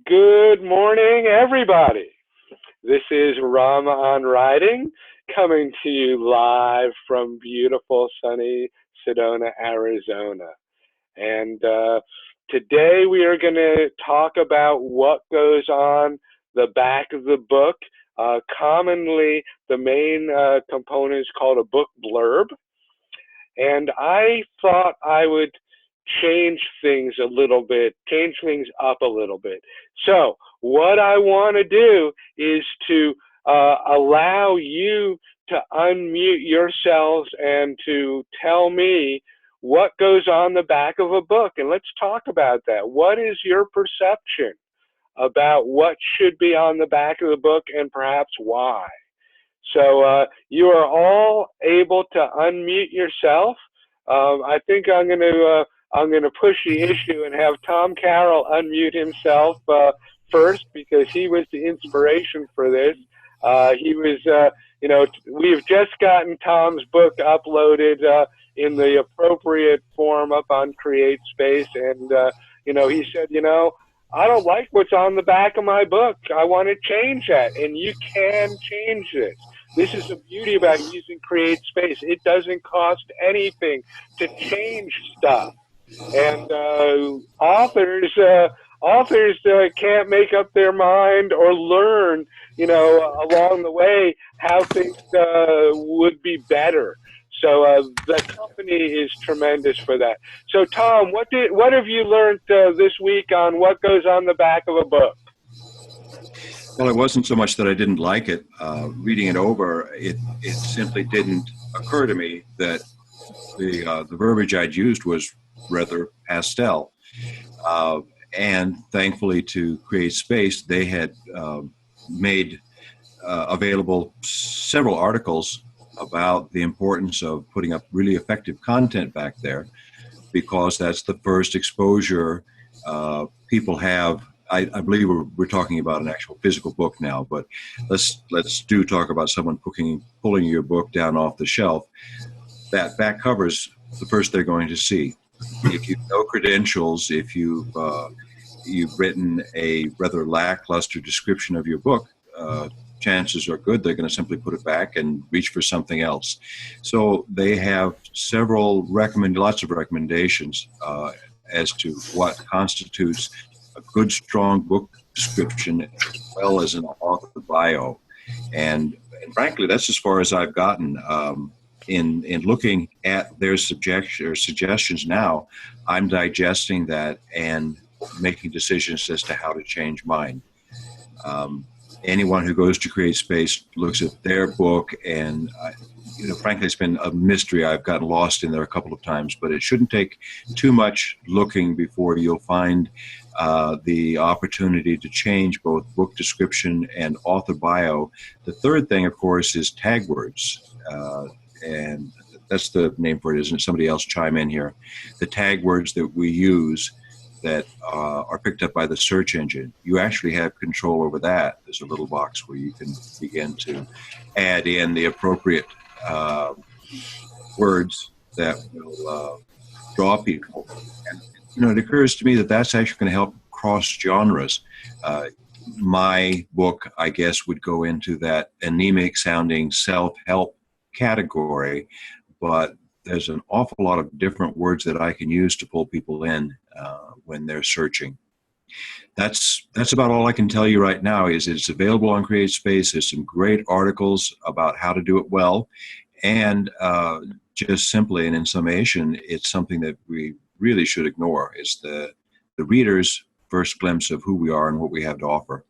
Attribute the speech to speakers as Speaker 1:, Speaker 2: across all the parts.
Speaker 1: Good morning, everybody. This is Rama on Writing, coming to you live from beautiful, sunny Sedona, Arizona. And today we are going to talk about what goes on the back of the book. Commonly, the main component is called a book blurb. And I thought I would change things a little bit, change things up a little bit. So, what I want to do is to allow you to unmute yourselves and to tell me what goes on the back of a book. And let's talk about that. What is your perception about what should be on the back of the book and perhaps why? So you are all able to unmute yourself. I think I'm gonna push the issue and have Tom Carroll unmute himself first because he was the inspiration for this. He was, we've just gotten Tom's book uploaded in the appropriate form up on CreateSpace, and he said, I don't like what's on the back of my book. I want to change that, and you can change this. This is the beauty about using CreateSpace. It doesn't cost anything to change stuff. And authors can't make up their mind or learn, along the way how things would be better. So the company is tremendous for that. So Tom, what have you learned this week on what goes on the back of a book?
Speaker 2: Well, it wasn't so much that I didn't like it. Reading it over, it simply didn't occur to me that the verbiage I'd used was rather pastel. And thankfully to CreateSpace, they had made available several articles about the importance of putting up really effective content back there, because that's the first exposure people have. I believe we're talking about an actual physical book now, but let's do talk about someone pulling your book down off the shelf. That back cover's the first they're going to see. If you have no credentials, if you've written a rather lackluster description of your book, chances are good they're going to simply put it back and reach for something else. So they have lots of recommendations as to what constitutes a good, strong book description as well as an author bio. And frankly, that's as far as I've gotten. In looking at their suggestions now, I'm digesting that and making decisions as to how to change mine. Anyone who goes to CreateSpace looks at their book, and frankly, it's been a mystery. I've gotten lost in there a couple of times, but it shouldn't take too much looking before you'll find the opportunity to change both book description and author bio. The third thing, of course, is tag words. And that's the name for it, isn't it? Somebody else chime in here. The tag words that we use that are picked up by the search engine, you actually have control over that. There's a little box where you can begin to add in the appropriate words that will draw people. And, it occurs to me that that's actually going to help cross genres. My book, I guess, would go into that anemic sounding self-help category, but there's an awful lot of different words that I can use to pull people in when they're searching. That's about all I can tell you right now. Is it's available on CreateSpace. There's some great articles about how to do it well, and just simply and in summation, it's something that we really should ignore. It's the reader's first glimpse of who we are and what we have to offer.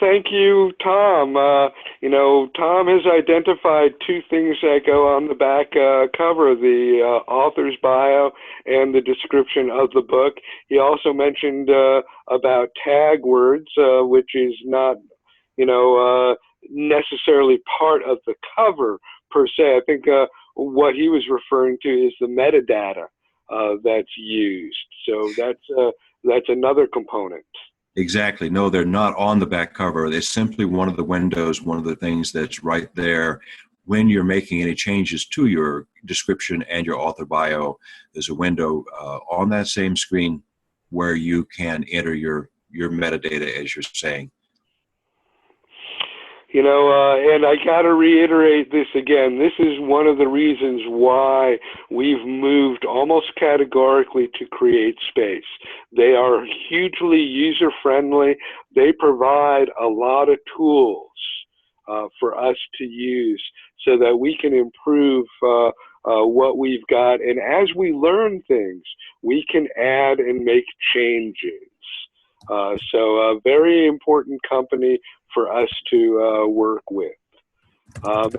Speaker 1: Thank you, Tom. Tom has identified two things that go on the back cover, the author's bio and the description of the book. He also mentioned about tag words, which is not, necessarily part of the cover per se. I think what he was referring to is the metadata that's used. So that's another component.
Speaker 2: Exactly. No, they're not on the back cover. It's simply one of the windows, one of the things that's right there. When you're making any changes to your description and your author bio, there's a window on that same screen where you can enter your metadata, as you're saying.
Speaker 1: You know, and I got to reiterate this again. This is one of the reasons why we've moved almost categorically to CreateSpace. They are hugely user-friendly. They provide a lot of tools for us to use so that we can improve what we've got. And as we learn things, we can add and make changes. So a very important company for us to work with.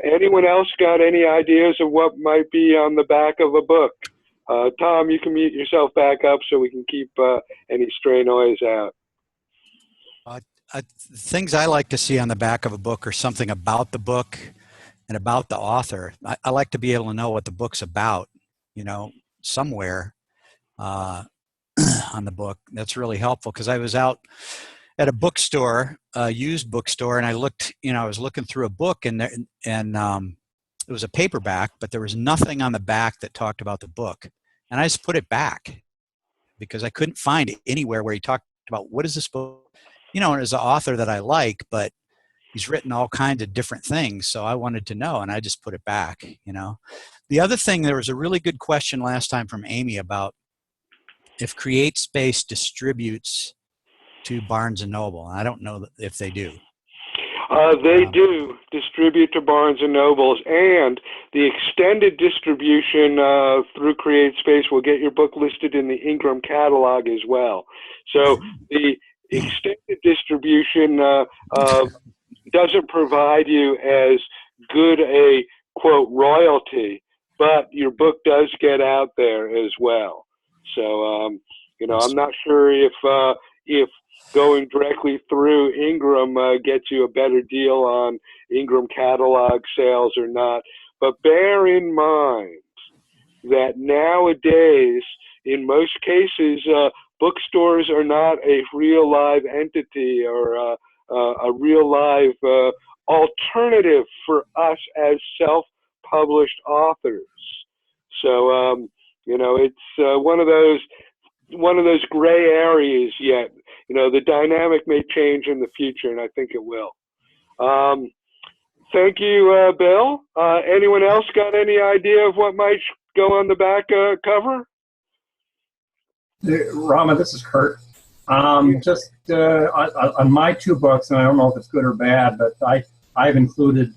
Speaker 1: Anyone else got any ideas of what might be on the back of a book? Tom, you can mute yourself back up so we can keep any stray noise out.
Speaker 3: Things I like to see on the back of a book are something about the book and about the author. I like to be able to know what the book's about, you know, somewhere on the book. That's really helpful, because I was out at a bookstore, a used bookstore, and I looked, you know, I was looking through a book, and it was a paperback, but there was nothing on the back that talked about the book. And I just put it back because I couldn't find it anywhere where he talked about what is this book, you know, and as an author that I like, but he's written all kinds of different things. So I wanted to know, and I just put it back, you know. The other thing, there was a really good question last time from Amy about if CreateSpace distributes to Barnes & Noble. I don't know if they do.
Speaker 1: They do distribute to Barnes & Nobles, and the extended distribution through CreateSpace will get your book listed in the Ingram catalog as well. So the extended distribution doesn't provide you as good a, quote, royalty, but your book does get out there as well. So, you know, I'm not sure if going directly through Ingram gets you a better deal on Ingram catalog sales or not. But bear in mind that nowadays, in most cases, bookstores are not a real live entity or a real live alternative for us as self-published authors. So, you know, it's one of those gray areas yet. You know, the dynamic may change in the future, and I think it will. Thank you, Bill. Anyone else got any idea of what might go on the back cover?
Speaker 4: Rama, this is Kurt. Just on my two books, and I don't know if it's good or bad, but I've included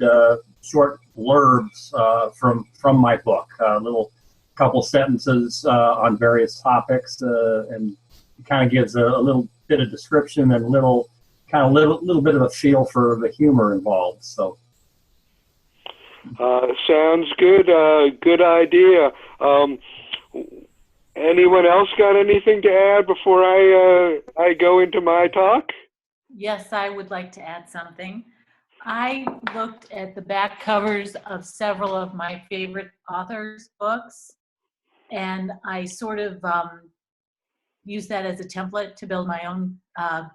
Speaker 4: short blurbs from my book, little couple sentences on various topics, and it kind of gives a little bit of description and little bit of a feel for the humor involved. So
Speaker 1: sounds good. Good idea. Anyone else got anything to add before I go into my talk?
Speaker 5: Yes, I would like to add something. I looked at the back covers of several of my favorite authors' books, and I sort of used that as a template to build my own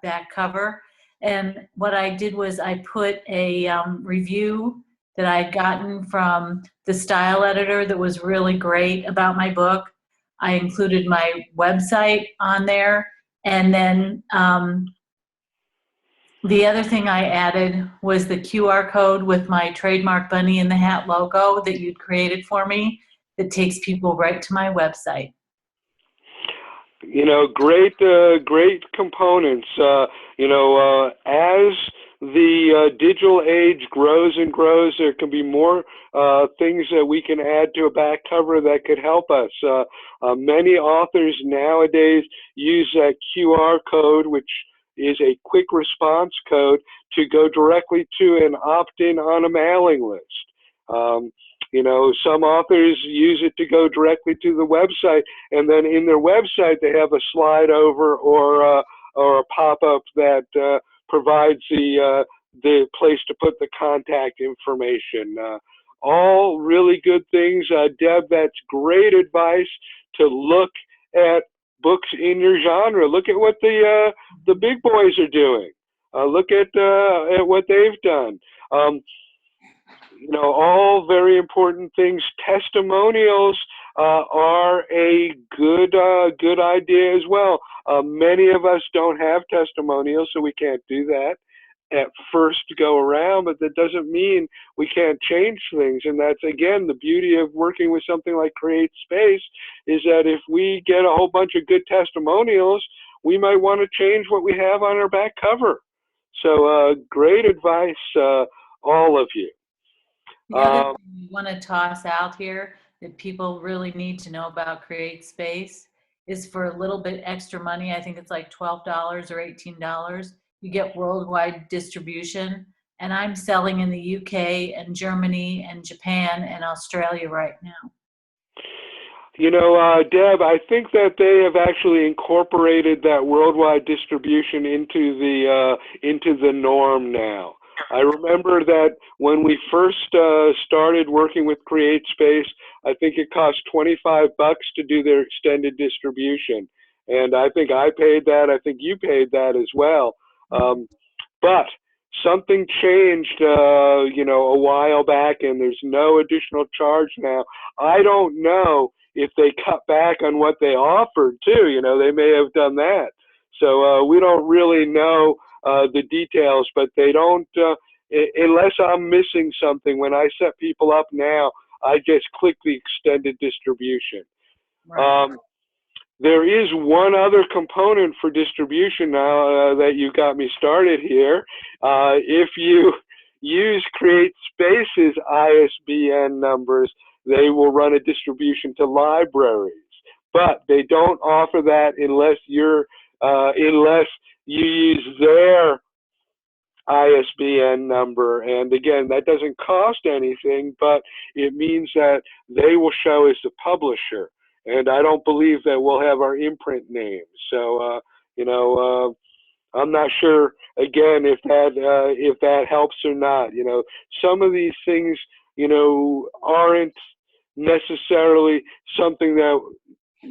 Speaker 5: back cover. And what I did was I put a review that I had gotten from the style editor that was really great about my book. I included my website on there, and then the other thing I added was the QR code with my trademark Bunny in the Hat logo that you'd created for me that takes people right to my website.
Speaker 1: You know, great components. You know, as the digital age grows and grows, there can be more things that we can add to a back cover that could help us. Many authors nowadays use that QR code, which is a quick response code, to go directly to an opt-in on a mailing list. You know, some authors use it to go directly to the website, and then in their website they have a slide over or a pop-up that provides the place to put the contact information. All really good things. Deb, that's great advice to look at books in your genre. Look at what the big boys are doing. Look at what they've done. You know, all very important things. Testimonials are a good idea as well. Many of us don't have testimonials, so we can't do that at first go around, but that doesn't mean we can't change things. And that's, again, the beauty of working with something like Create Space, is that if we get a whole bunch of good testimonials, we might want to change what we have on our back cover. So great advice, all of you.
Speaker 5: The other thing we want to toss out here that people really need to know about Create Space is, for a little bit extra money, I think it's like $12 or $18, you get worldwide distribution. And I'm selling in the UK and Germany and Japan and Australia right now.
Speaker 1: You know, Deb, I think that they have actually incorporated that worldwide distribution into the norm now. I remember that when we first started working with Create Space, I think it cost $25 to do their extended distribution, and I think I paid that. I think you paid that as well. But something changed, you know, a while back, and there's no additional charge now. I don't know if they cut back on what they offered too. You know, they may have done that. So we don't really know the details, but they don't, unless I'm missing something. When I set people up now, I just click the extended distribution.
Speaker 5: Right.
Speaker 1: There is one other component for distribution now that you got me started here. If you use Create Space's ISBN numbers, they will run a distribution to libraries, but they don't offer that unless unless you use their ISBN number. And again, that doesn't cost anything, but it means that they will show as the publisher. And I don't believe that we'll have our imprint names. So, you know, I'm not sure, again, if that helps or not. You know, some of these things, you know, aren't necessarily something that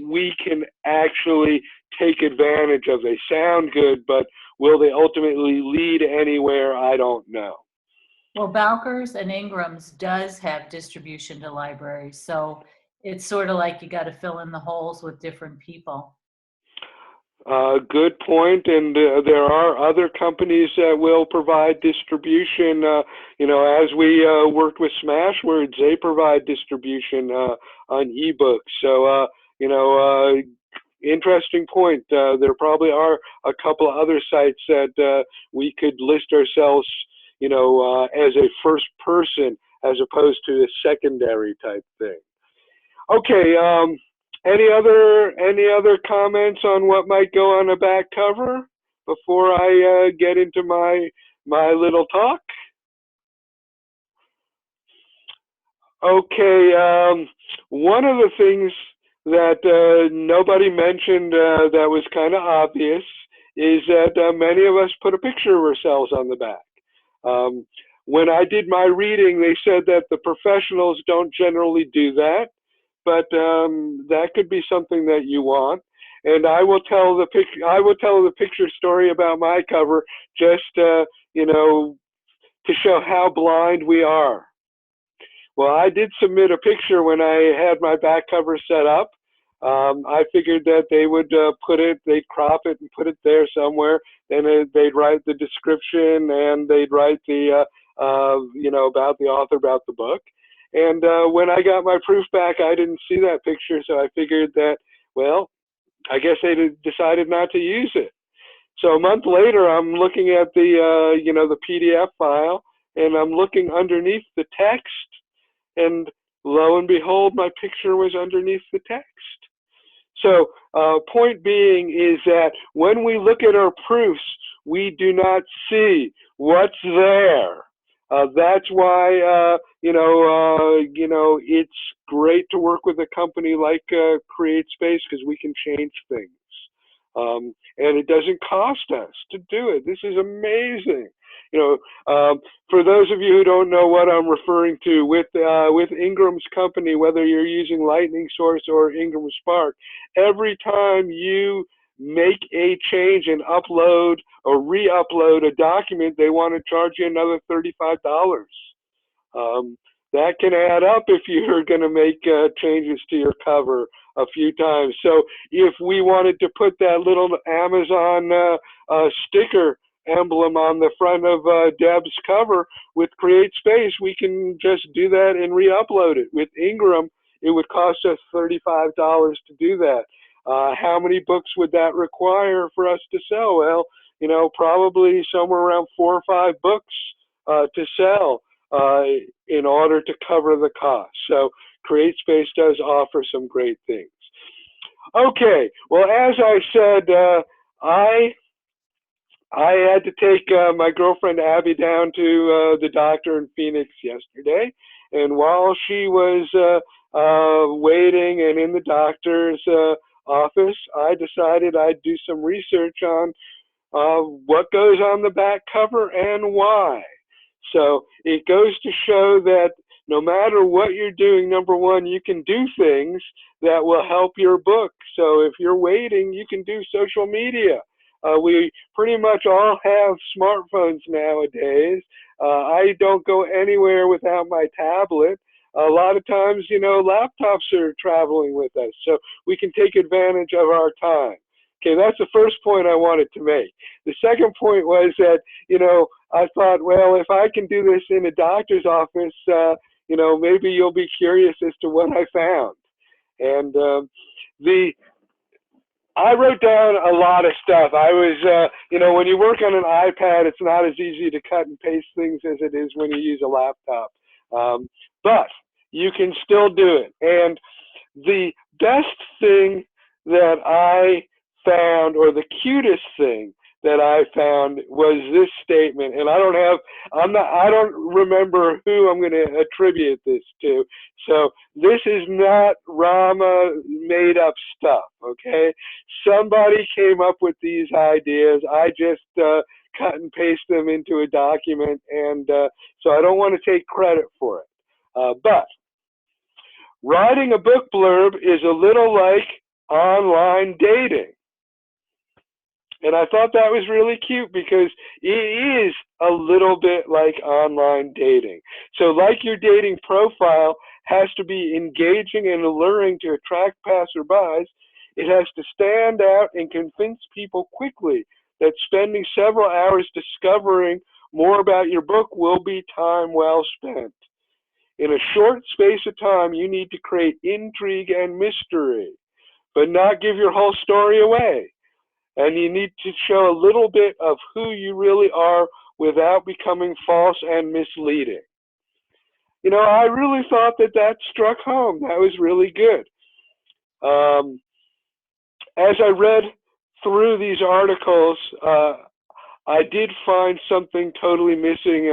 Speaker 1: we can actually take advantage of. They sound good, but will they ultimately lead anywhere? I don't know.
Speaker 5: Well, Bowker's and Ingram's does have distribution to libraries, so it's sort of like you got to fill in the holes with different people.
Speaker 1: Good point, and there are other companies that will provide distribution. You know, as we worked with Smashwords, they provide distribution on ebooks. So, you know, interesting point. There probably are a couple of other sites that we could list ourselves, you know, as a first person as opposed to a secondary type thing. Okay. Any other comments on what might go on the back cover before I get into my little talk? Okay, one of the things that nobody mentioned that was kind of obvious is that many of us put a picture of ourselves on the back. When I did my reading, they said that the professionals don't generally do that, but that could be something that you want. And I will tell the picture story about my cover, just you know, to show how blind we are. Well, I did submit a picture when I had my back cover set up. I figured that they would they'd crop it and put it there somewhere. Then they'd write the description, and they'd write the you know, about the author, about the book. And when I got my proof back, I didn't see that picture, so I figured that, well, I guess they decided not to use it. So a month later, I'm looking at the, you know, the PDF file, and I'm looking underneath the text, and lo and behold, my picture was underneath the text. So point being is that when we look at our proofs, we do not see what's there. That's why you know, it's great to work with a company like Create Space, because we can change things, and it doesn't cost us to do it. This is amazing. You know, for those of you who don't know what I'm referring to, with Ingram's company, whether you're using Lightning Source or Ingram Spark, every time you make a change and upload or re-upload a document, they want to charge you another $35. that can add up if you're going to make changes to your cover a few times. So if we wanted to put that little Amazon sticker emblem on the front of Deb's cover with Create Space, we can just do that and re-upload it. With Ingram, it would cost us $35 to do that. How many books would that require for us to sell? Well, you know, probably somewhere around 4 or 5 books to sell in order to cover the cost. So Create Space does offer some great things. Okay, well, as I said, I had to take my girlfriend Abby down to the doctor in Phoenix yesterday, and while she was waiting and in the doctor's office, I decided I'd do some research on what goes on the back cover and why. So it goes to show that no matter what you're doing, number one, you can do things that will help your book. So if you're waiting, you can do social media. We pretty much all have smartphones nowadays. I don't go anywhere without my tablet. A lot of times, you know, laptops are traveling with us, so we can take advantage of our time. Okay, that's the first point I wanted to make. The second point was that, you know, I thought, well, if I can do this in a doctor's office, you know, maybe you'll be curious as to what I found. And I wrote down a lot of stuff. I was, you know, when you work on an iPad, it's not as easy to cut and paste things as it is when you use a laptop. But you can still do it. And the best thing that I found, or the cutest thing that I found, was this statement. And I don't remember who I'm going to attribute this to. So this is not Rama made up stuff, okay? Somebody came up with these ideas. I just cut and paste them into a document, and so I don't want to take credit for it. But writing a book blurb is a little like online dating. And I thought that was really cute because it is a little bit like online dating. So like your dating profile has to be engaging and alluring to attract passerbys, it has to stand out and convince people quickly that spending several hours discovering more about your book will be time well spent. In a short space of time, you need to create intrigue and mystery, but not give your whole story away. And you need to show a little bit of who you really are without becoming false and misleading. You know, I really thought that that struck home. That was really good. As I read through these articles, I did find something totally missing.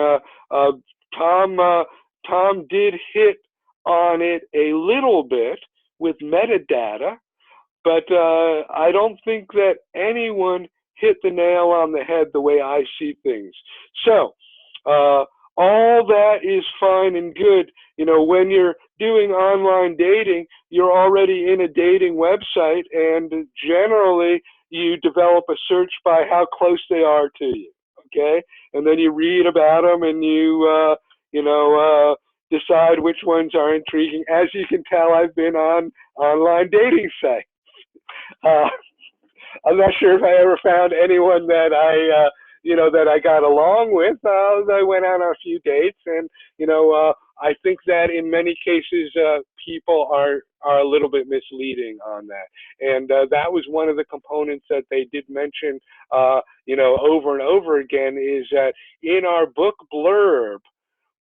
Speaker 1: Tom did hit on it a little bit with metadata, but I don't think that anyone hit the nail on the head the way I see things. So all that is fine and good. You know, when you're doing online dating, you're already in a dating website, and generally you develop a search by how close they are to you, okay? And then you read about them, and you, decide which ones are intriguing. As you can tell, I've been on online dating sites. I'm not sure if I ever found anyone that I got along with. I went out on a few dates, and I think that in many cases people are a little bit misleading on that. And that was one of the components that they did mention, over and over again, is that in our book blurb,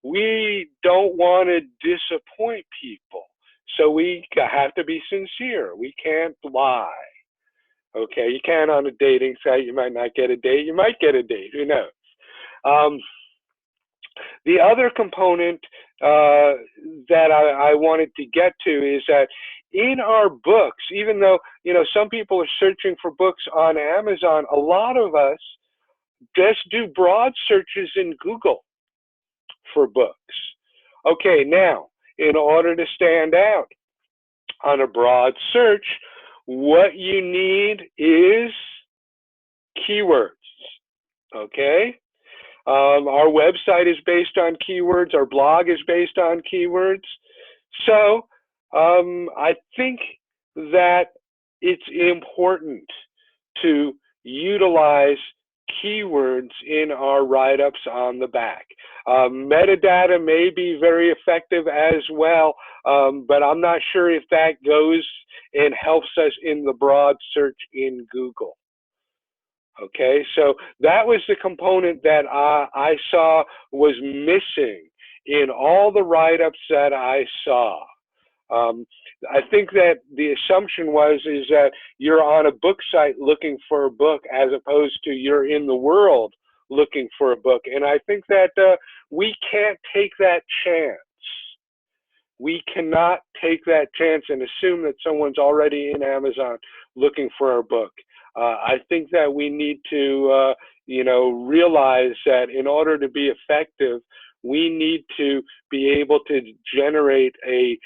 Speaker 1: we don't want to disappoint people. So we have to be sincere. We can't lie. Okay, you can on a dating site. You might not get a date. You might get a date. Who knows? The other component that I wanted to get to is that in our books, even though some people are searching for books on Amazon, a lot of us just do broad searches in Google for books. Okay, now in order to stand out on a broad search, what you need is keywords, okay? Our website is based on keywords. Our blog is based on keywords. So I think that it's important to utilize keywords in our write-ups on the back. Metadata may be very effective as well, but I'm not sure if that goes and helps us in the broad search in Google. Okay, so that was the component that I saw was missing in all the write-ups that I saw. I think that the assumption is that you're on a book site looking for a book as opposed to you're in the world looking for a book. And I think that we can't take that chance. We cannot take that chance and assume that someone's already in Amazon looking for a book. I think that we need to, realize that in order to be effective, we need to be able to generate a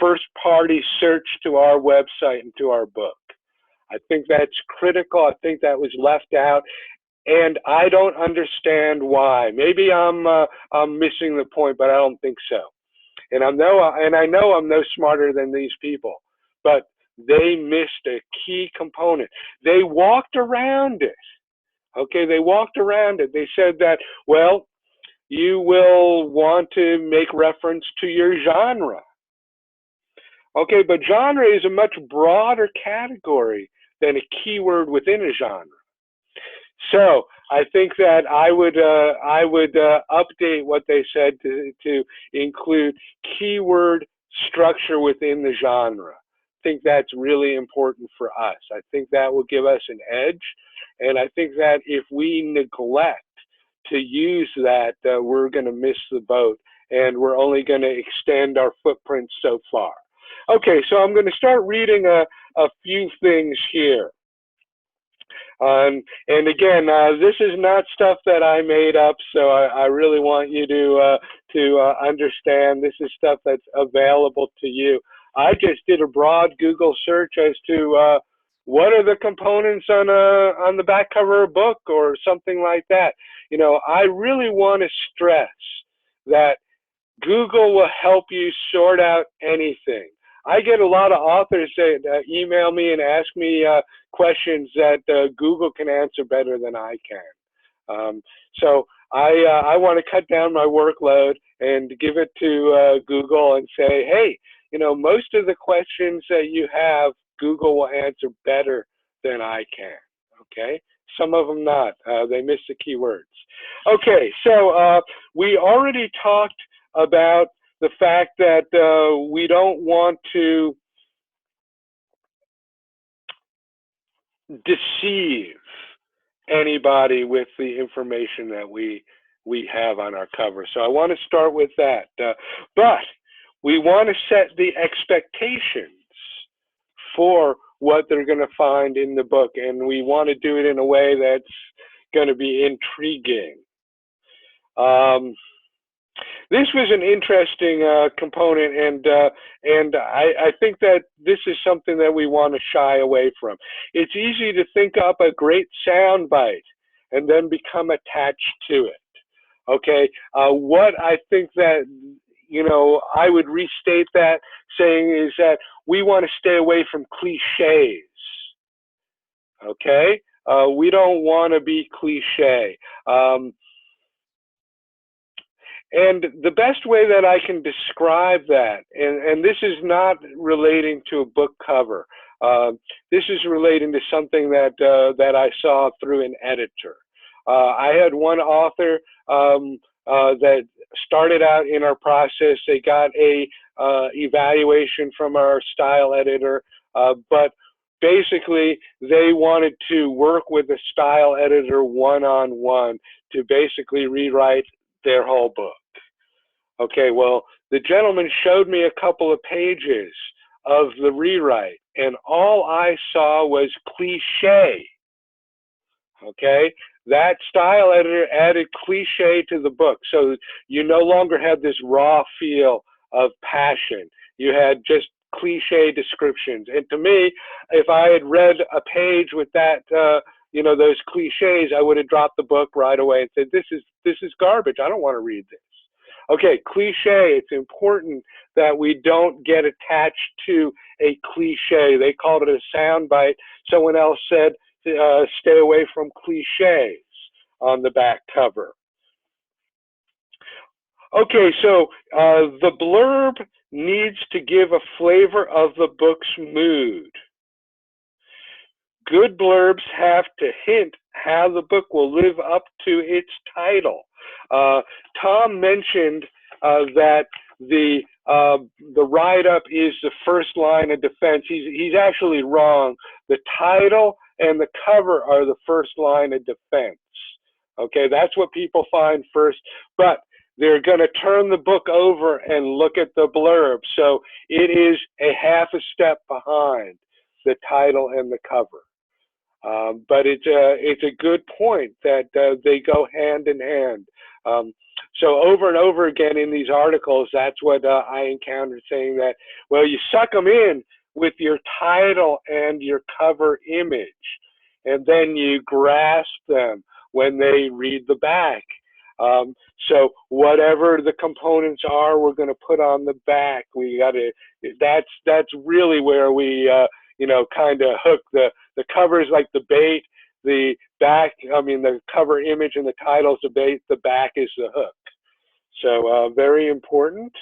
Speaker 1: first-party search to our website and to our book. I think that's critical. I think that was left out, and I don't understand why. Maybe I'm missing the point, but I don't think so. And I know I'm no smarter than these people, but they missed a key component. They walked around it. Okay, they walked around it. They said that, well, you will want to make reference to your genre. Okay, but genre is a much broader category than a keyword within a genre. So I think that I would update what they said to include keyword structure within the genre. I think that's really important for us. I think that will give us an edge, and I think that if we neglect to use that, we're going to miss the boat, and we're only going to extend our footprint so far. Okay, so I'm going to start reading a few things here. And again, this is not stuff that I made up, so I really want you to understand this is stuff that's available to you. I just did a broad Google search as to what are the components on the back cover of a book or something like that. I really want to stress that Google will help you sort out anything. I get a lot of authors that email me and ask me questions that Google can answer better than I can. So I want to cut down my workload and give it to Google and say, hey, most of the questions that you have, Google will answer better than I can. Okay, some of them not. They miss the keywords. Okay, so we already talked about the fact that we don't want to deceive anybody with the information that we have on our cover. So I want to start with that. But we want to set the expectations for what they're going to find in the book, and we want to do it in a way that's going to be intriguing. This was an interesting component, and I think that this is something that we want to shy away from. It's easy to think up a great sound bite and then become attached to it. Okay, what I think that I would restate that saying is that we want to stay away from cliches. Okay, we don't want to be cliche. And the best way that I can describe that, and this is not relating to a book cover, this is relating to something that I saw through an editor. I had one author that started out in our process. They got a evaluation from our style editor, but basically they wanted to work with the style editor one-on-one to basically rewrite their whole book. Okay, well, the gentleman showed me a couple of pages of the rewrite, and all I saw was cliche. Okay, that style editor added cliche to the book, so you no longer had this raw feel of passion. You had just cliche descriptions. And to me, if I had read a page with that you know, those cliches, I would have dropped the book right away and said, this is garbage. I don't want to read this. Okay, cliche, it's important that we don't get attached to a cliche. They called it a soundbite. Someone else said, stay away from cliches on the back cover. Okay, so the blurb needs to give a flavor of the book's mood. Good blurbs have to hint how the book will live up to its title. Tom mentioned that the write-up is the first line of defense. He's actually wrong. The title and the cover are the first line of defense. Okay, that's what people find first, but they're going to turn the book over and look at the blurb. So it is a half a step behind the title and the cover. But it's a good point that they go hand in hand. So over and over again in these articles, that's what I encountered, saying that, well, you suck them in with your title and your cover image, and then you grasp them when they read the back. So whatever the components are, we're going to put on the back. We got to. That's really where we you know, kind of hook. The cover is like the bait. The back, I mean, the cover image and the title's the bait. The back is the hook. So very important.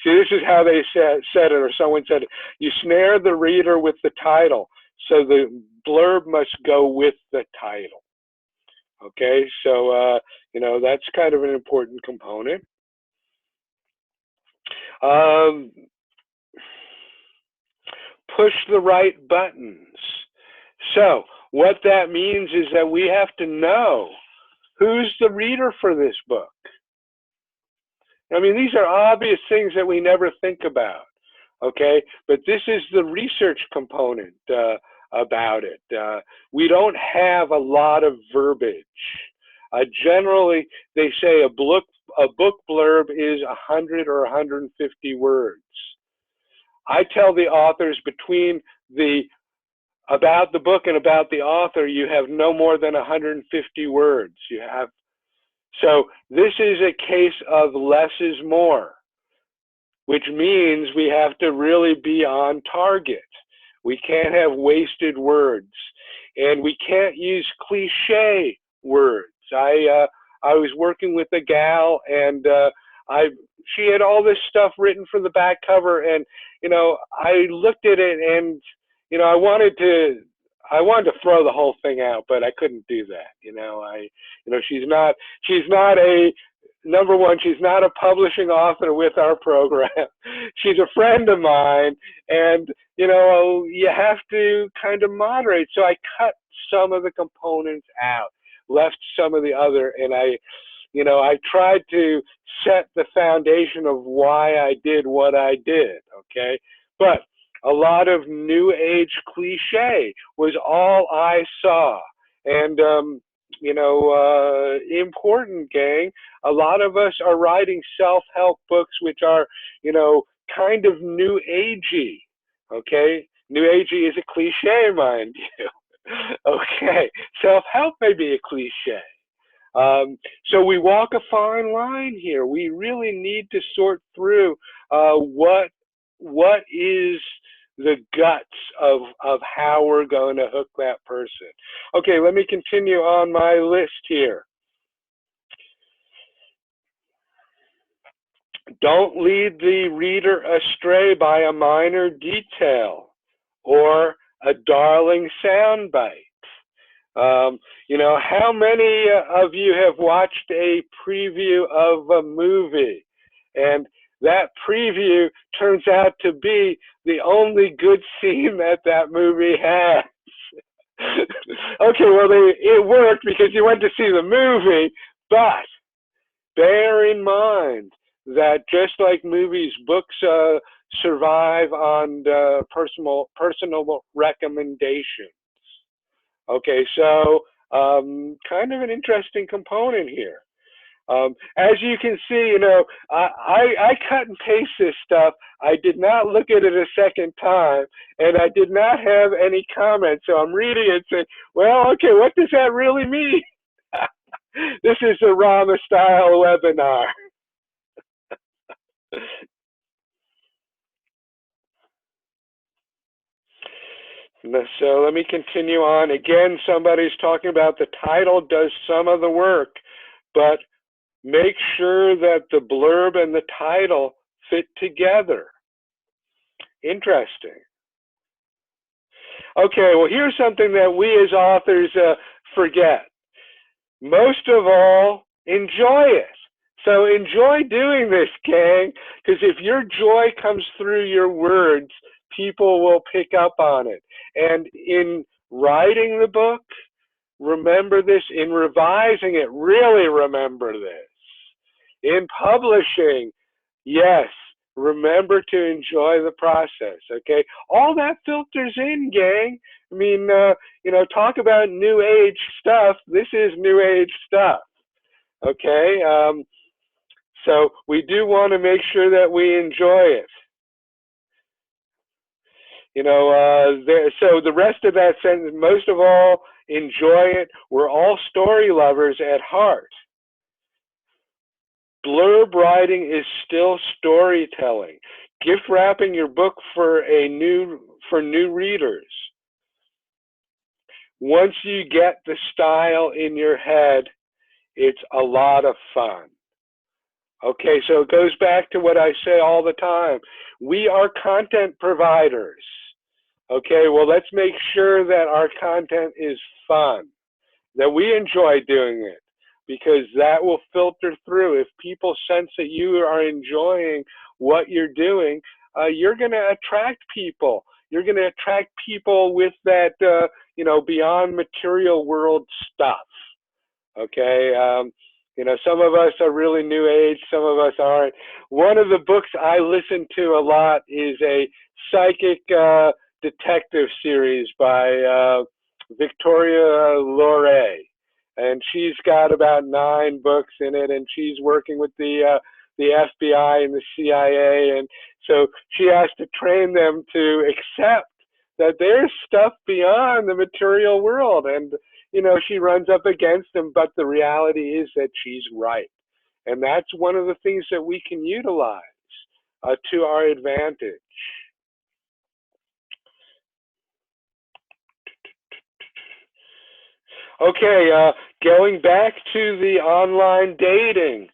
Speaker 1: See, this is how they said it, or someone said it. You snare the reader with the title, so the blurb must go with the title. Okay, so you know, that's kind of an important component. Push the right buttons. So what that means is that we have to know who's the reader for this book. I mean, these are obvious things that we never think about, okay? But this is the research component about it. We don't have a lot of verbiage. Generally, they say a book blurb is 100 or 150 words. I tell the authors between the about the book and about the author, you have no more than 150 words. You have, so this is a case of less is more, which means we have to really be on target. We can't have wasted words, and we can't use cliche words. I was working with a gal, and she had all this stuff written for the back cover, and you know, I looked at it, and you know, I wanted to throw the whole thing out, but I couldn't do that. You know, she's not a, number one, she's not a publishing author with our program. She's a friend of mine, and you know, you have to kind of moderate. So I cut some of the components out, left some of the other, and I tried to set the foundation of why I did what I did, okay? But a lot of new age cliche was all I saw. And, you know, important, gang, a lot of us are writing self-help books which are, you know, kind of new agey, okay? New agey is a cliche, mind you. Okay, self-help may be a cliche. So we walk a fine line here. We really need to sort through what is the guts of how we're going to hook that person. Okay, let me continue on my list here. Don't lead the reader astray by a minor detail or a darling soundbite. You know, how many of you have watched a preview of a movie, and that preview turns out to be the only good scene that movie has? Okay, well, it worked because you went to see the movie, but bear in mind that just like movies, books survive on personal recommendations. Okay, so kind of an interesting component here. As you can see, I cut and paste this stuff. I did not look at it a second time, and I did not have any comments. So I'm reading it and saying, well, okay, what does that really mean? This is a Rama style webinar. So let me continue on. Again, somebody's talking about the title does some of the work, but make sure that the blurb and the title fit together. Interesting. Okay, well, here's something that we as authors forget. Most of all, enjoy it. So enjoy doing this, gang, because if your joy comes through your words, people will pick up on it. And in writing the book, remember this. In revising it, really remember this. In publishing, yes, remember to enjoy the process, okay? All that filters in, gang. I mean, talk about new age stuff. This is new age stuff, okay? So we do want to make sure that we enjoy it. So the rest of that sentence, most of all, enjoy it. We're all story lovers at heart. Blurb writing is still storytelling. Gift wrapping your book for new readers. Once you get the style in your head, it's a lot of fun. Okay, so it goes back to what I say all the time. We are content providers. Okay, well, let's make sure that our content is fun, that we enjoy doing it, because that will filter through. If people sense that you are enjoying what you're doing, you're going to attract people. You're going to attract people with that, beyond material world stuff. Okay, some of us are really new age, some of us aren't. One of the books I listen to a lot is a psychic detective series by Victoria Loray. And she's got about 9 books in it, and she's working with the FBI and the CIA. And so she has to train them to accept that there's stuff beyond the material world. And she runs up against them, but the reality is that she's right. And that's one of the things that we can utilize to our advantage. Okay, going back to the online dating,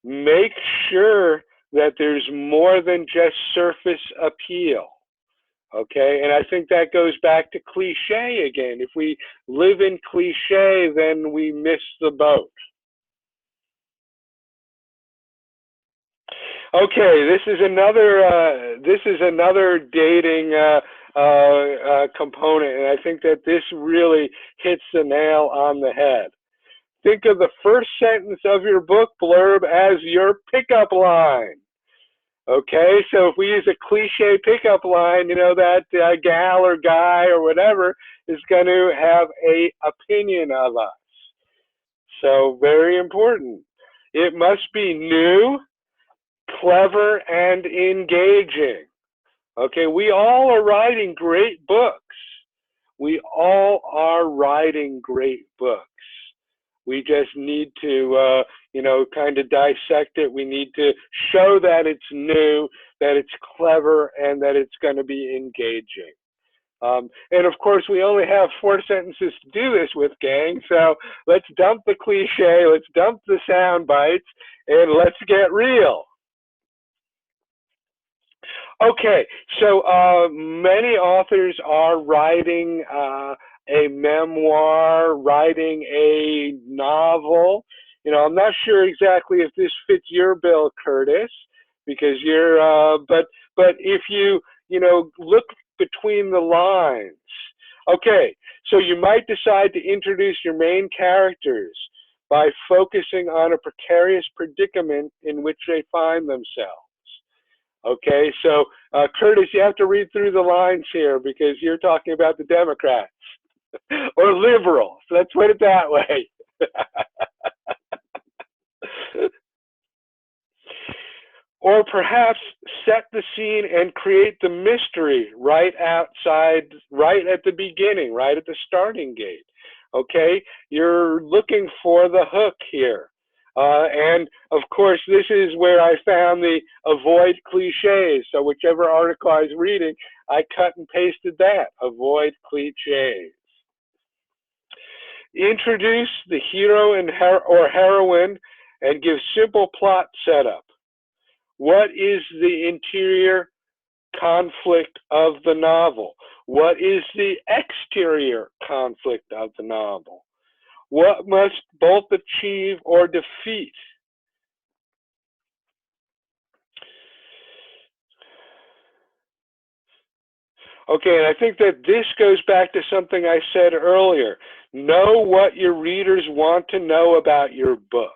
Speaker 1: make sure that there's more than just surface appeal. Okay, and I think that goes back to cliche again. If we live in cliche, then we miss the boat. Okay, this is another dating component, and I think that this really hits the nail on the head. Think of the first sentence of your book blurb as your pickup line. Okay, so if we use a cliche pickup line, that gal or guy or whatever is going to have a opinion of us. So very important. It must be new, clever, and engaging. Okay, we all are writing great books. We all are writing great books. We just need to, kind of dissect it. We need to show that it's new, that it's clever, and that it's going to be engaging. And of course, we only have 4 sentences to do this with, gang. So let's dump the cliche, let's dump the sound bites, and let's get real. Okay, so many authors are writing a memoir, writing a novel. I'm not sure exactly if this fits your bill, Curtis, because you're, but if you, look between the lines. Okay, so you might decide to introduce your main characters by focusing on a precarious predicament in which they find themselves. Okay, so Curtis, you have to read through the lines here because you're talking about the Democrats or liberals. Let's put it that way. or perhaps set the scene and create the mystery right outside, right at the beginning, right at the starting gate. Okay, you're looking for the hook here. And of course, this is where I found the avoid cliches. So whichever article I was reading, I cut and pasted that, avoid cliches. Introduce the hero and or heroine and give simple plot setup. What is the interior conflict of the novel? What is the exterior conflict of the novel? What must both achieve or defeat? Okay, and I think that this goes back to something I said earlier. Know what your readers want to know about your book.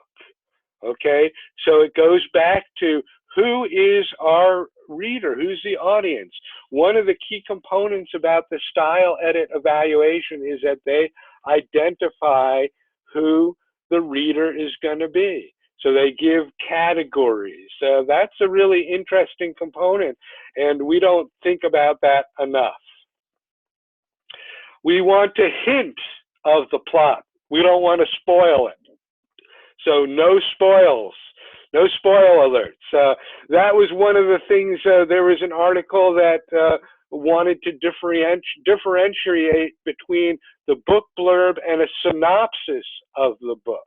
Speaker 1: Okay, so it goes back to who is our reader, who's the audience. One of the key components about the style edit evaluation is that they identify who the reader is going to be. So they give categories. So that's a really interesting component, and we don't think about that enough. We want to hint of the plot. We don't want to spoil it. So no spoils, no spoil alerts. That was one of the things, there was an article that wanted to differentiate between the book blurb and a synopsis of the book.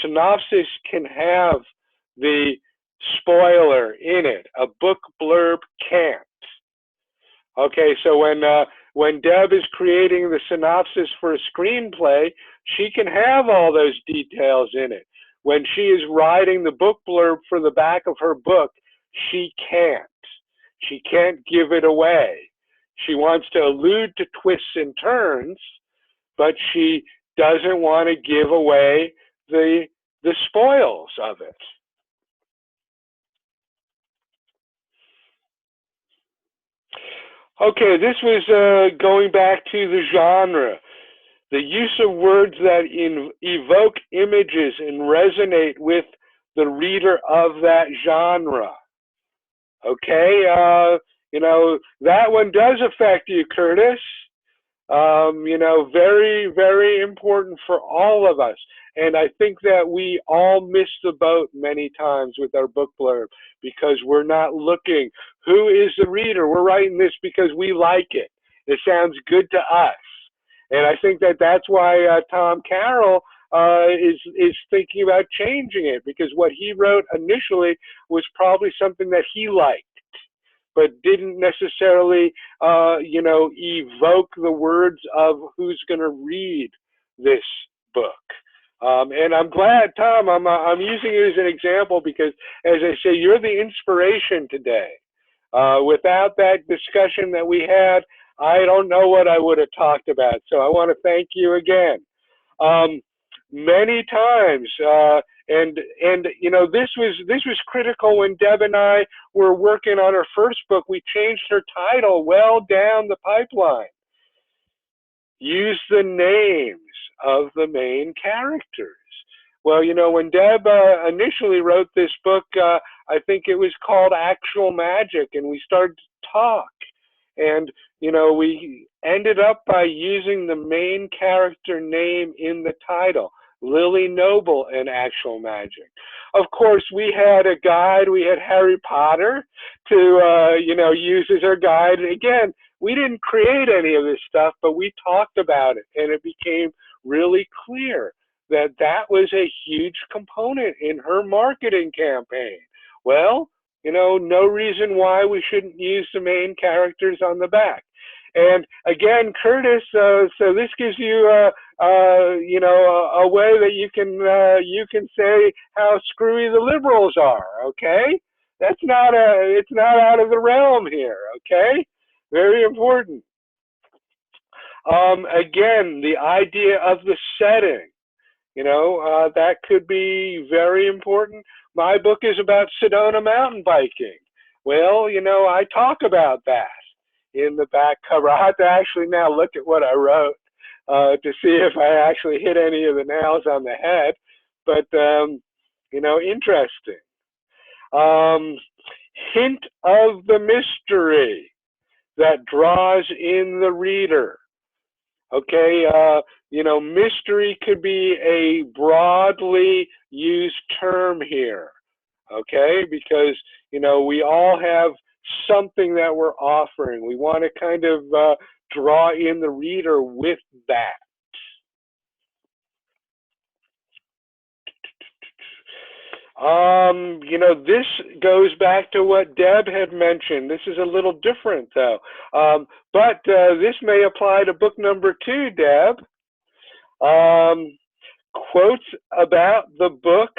Speaker 1: Synopsis can have the spoiler in it. A book blurb can't. Okay, so when Deb is creating the synopsis for a screenplay, she can have all those details in it. When she is writing the book blurb for the back of her book, she can't. She can't give it away. She wants to allude to twists and turns, but she doesn't want to give away the spoils of it. Okay, this was going back to the genre. The use of words that evoke images and resonate with the reader of that genre. Okay, you know, that one does affect you, Curtis. You know, very, very important for all of us. And I think that we all miss the boat many times with our book blurb because we're not looking. Who is the reader? We're writing this because we like it. It sounds good to us. And I think that that's why Tom Carroll is thinking about changing it, because what he wrote initially was probably something that he liked, but didn't necessarily, you know, evoke the words of who's going to read this book. And I'm glad, Tom, I'm using you as an example because, as I say, you're the inspiration today. Without that discussion that we had, I don't know what I would have talked about. So I want to thank you again. Many times, and you know, this was critical when Deb and I were working on her first book. We changed her title well down the pipeline. Use the names of the main characters. Well, you know, when Deb initially wrote this book, I think it was called Actual Magic, and we started to talk. And, you know, we ended up by using the main character name in the title, Lily Noble in Actual Magic. Of course, we had a guide. We had Harry Potter to, you know, use as our guide. Again, we didn't create any of this stuff, but we talked about it, and it became really clear that that was a huge component in her marketing campaign. Well, you know, no reason why we shouldn't use the main characters on the back. And again, Curtis, so this gives you, you know, a way that you can say how screwy the liberals are. Okay, that's not it's not out of the realm here. Okay, very important. Again, the idea of the setting. You know, that could be very important. My book is about Sedona mountain biking. Well, you know, I talk about that in the back cover. I have to actually now look at what I wrote to see if I actually hit any of the nails on the head. But, you know, interesting. hint of the mystery that draws in the reader. Okay, mystery could be a broadly used term here. Okay, because, we all have something that we're offering. We want to kind of draw in the reader with that. This goes back to what Deb had mentioned. This is a little different, though. But this may apply to book number 2, Deb. Quotes about the book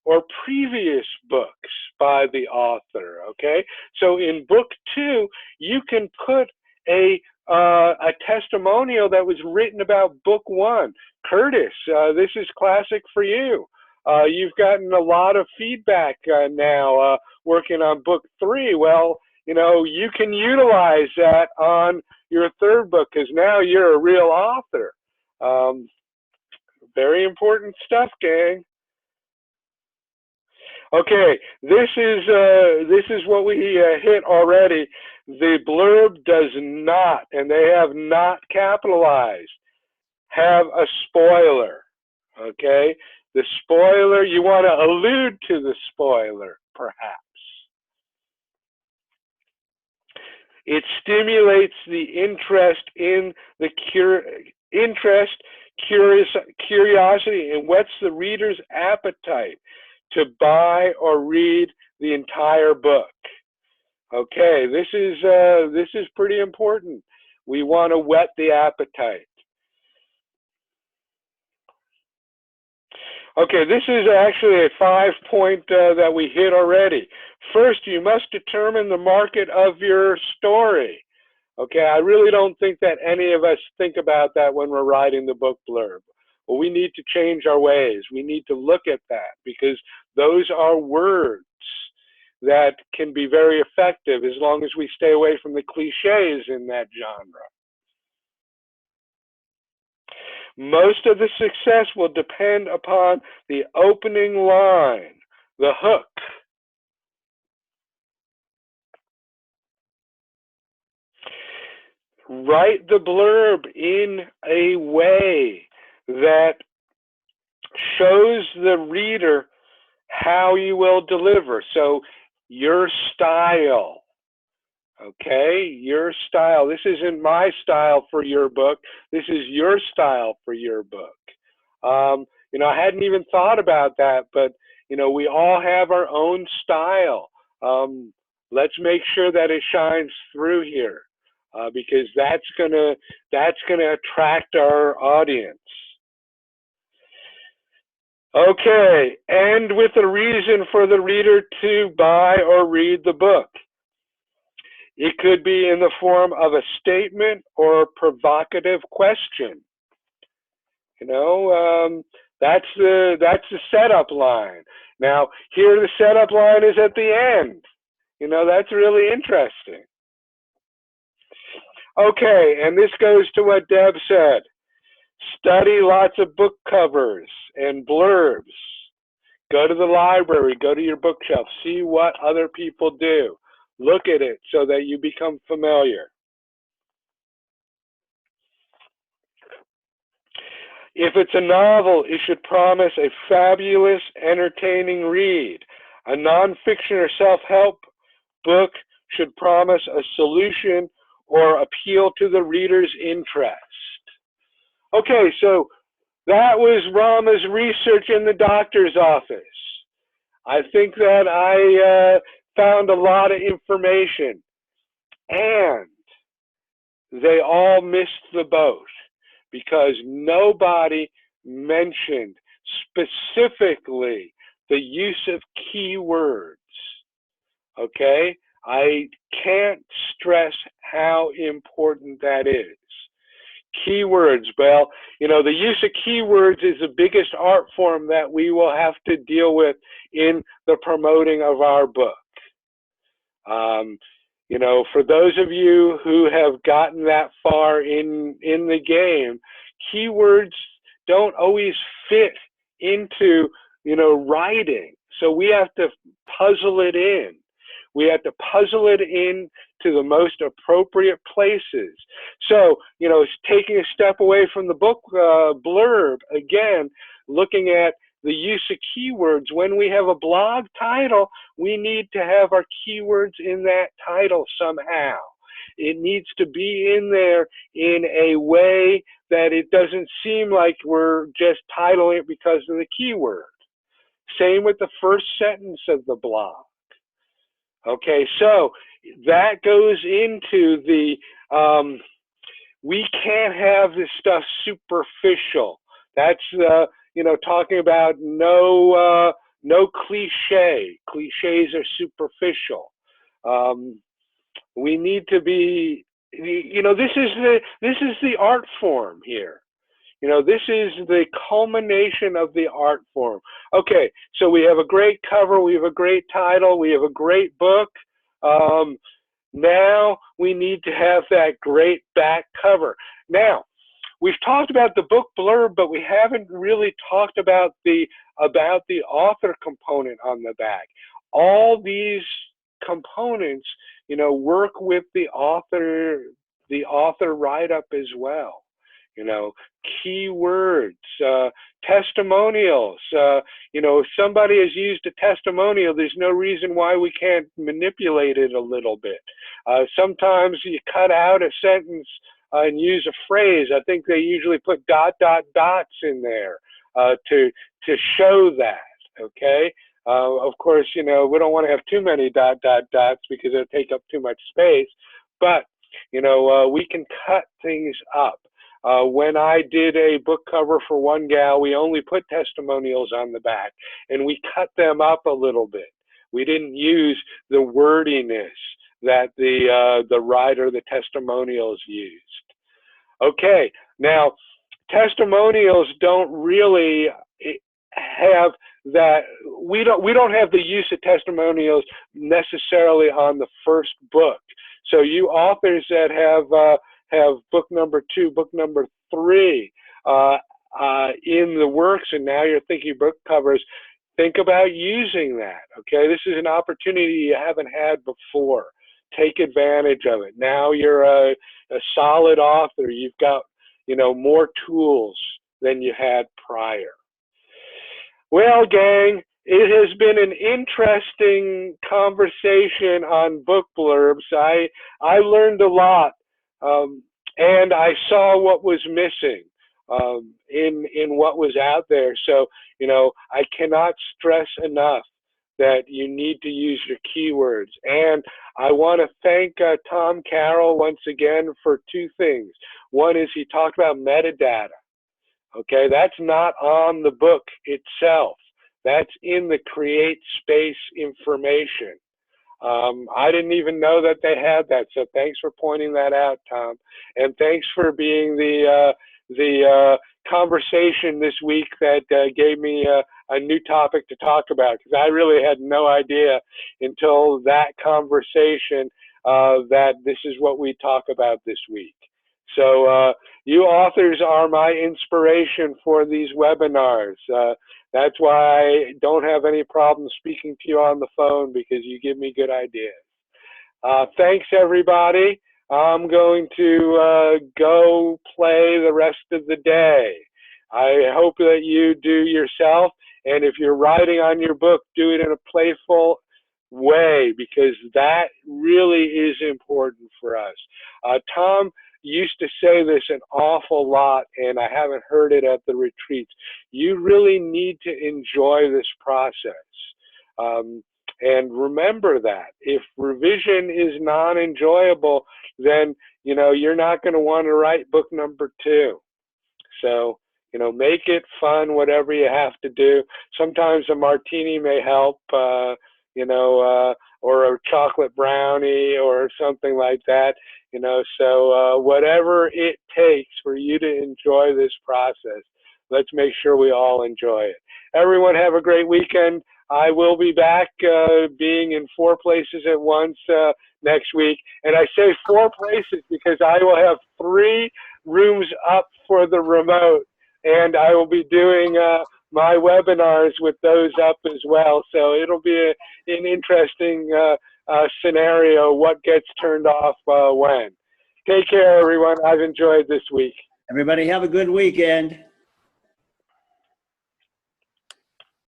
Speaker 1: or previous books by the author, okay? So in book 2, you can put a testimonial that was written about book 1. Curtis, this is classic for you. You've gotten a lot of feedback now working on book 3. Well, you can utilize that on your 3rd book because now you're a real author. Very important stuff, gang. Okay, this is what we hit already. The blurb does not, and they have not capitalized, have a spoiler. Okay, the spoiler, you want to allude to the spoiler, perhaps. It stimulates the interest in the curiosity, and whets the reader's appetite to buy or read the entire book. Okay, this is pretty important. We want to whet the appetite. Okay, this is actually a 5-point that we hit already. First, you must determine the market of your story. Okay, I really don't think that any of us think about that when we're writing the book blurb. Well, we need to change our ways. We need to look at that because those are words that can be very effective as long as we stay away from the cliches in that genre. Most of the success will depend upon the opening line, the hook. Write the blurb in a way that shows the reader how you will deliver. So your style, okay? Your style. This isn't my style for your book. This is your style for your book. I hadn't even thought about that, but, we all have our own style. Let's make sure that it shines through here. Because that's gonna attract our audience. Okay, and with a reason for the reader to buy or read the book. It could be in the form of a statement or a provocative question. That's the setup line. Now, here the setup line is at the end. That's really interesting. Okay, and this goes to what Deb said. Study lots of book covers and blurbs. Go to the library, go to your bookshelf, see what other people do. Look at it so that you become familiar. If it's a novel, it should promise a fabulous, entertaining read. A nonfiction or self-help book should promise a solution or appeal to the reader's interest. Okay, so that was Rama's research in the doctor's office. I think that I found a lot of information, and they all missed the boat because nobody mentioned specifically the use of keywords. Okay? I can't stress how important that is. Keywords, well, the use of keywords is the biggest art form that we will have to deal with in the promoting of our book. For those of you who have gotten that far in the game, keywords don't always fit into, writing. So we have to puzzle it in. We have to puzzle it in to the most appropriate places. So, you know, taking a step away from the book blurb, again, looking at the use of keywords. When we have a blog title, we need to have our keywords in that title somehow. It needs to be in there in a way that it doesn't seem like we're just titling it because of the keyword. Same with the first sentence of the blog. Okay, so that goes into the, we can't have this stuff superficial. That's, you know, talking about no cliche. Cliches are superficial. We need to be, you know, this is the art form here. You know, this is the culmination of the art form. Okay, so we have a great cover, we have a great title, we have a great book. Now we need to have that great back cover. Now, we've talked about the book blurb, but we haven't really talked about the author component on the back. All these components, you know, work with the author write-up as well. You know, keywords, testimonials. You know, if somebody has used a testimonial, there's no reason why we can't manipulate it a little bit. Sometimes you cut out a sentence and use a phrase. I think they usually put ... dots in there to show that. Okay. Of course, you know, we don't want to have too many ... dots because it'll take up too much space. But you know, we can cut things up. When I did a book cover for one gal, we only put testimonials on the back, and we cut them up a little bit. We didn't use the wordiness that the writer, the testimonials used. Okay, now testimonials don't really have that. We don't have the use of testimonials necessarily on the first book. So you authors that have book number 2, book number 3 in the works, and now you're thinking book covers, think about using that. Okay, this is an opportunity you haven't had before. Take advantage of it. Now you're a solid author. You've got, you know, more tools than you had prior. Well, gang, it has been an interesting conversation on book blurbs. I learned a lot. And I saw what was missing in what was out there. So, you know, I cannot stress enough that you need to use your keywords. And I want to thank Tom Carroll once again for 2 things. One is he talked about metadata. Okay, that's not on the book itself. That's in the create space information. I didn't even know that they had that, so thanks for pointing that out, Tom. And thanks for being the conversation this week that gave me a new topic to talk about, because I really had no idea until that conversation that this is what we talk about this week. So you authors are my inspiration for these webinars. That's why I don't have any problem speaking to you on the phone, because you give me good ideas. Thanks, everybody. I'm going to go play the rest of the day. I hope that you do yourself, and if you're writing on your book, do it in a playful way, because that really is important for us. Tom used to say this an awful lot, and I haven't heard it at the retreats. You really need to enjoy this process. And remember that. If revision is non-enjoyable, then, you know, you're not going to want to write book number 2. So, you know, make it fun, whatever you have to do. Sometimes a martini may help, you know, or a chocolate brownie or something like that, you know. So whatever it takes for you to enjoy this process, let's make sure we all enjoy it. Everyone have a great weekend. I will be back being in 4 places at once next week. And I say 4 places because I will have 3 rooms up for the remote. And I will be doing my webinars with those up as well. So it'll be an interesting scenario, what gets turned off when. Take care, everyone. I've enjoyed this week.
Speaker 6: Everybody have a good weekend.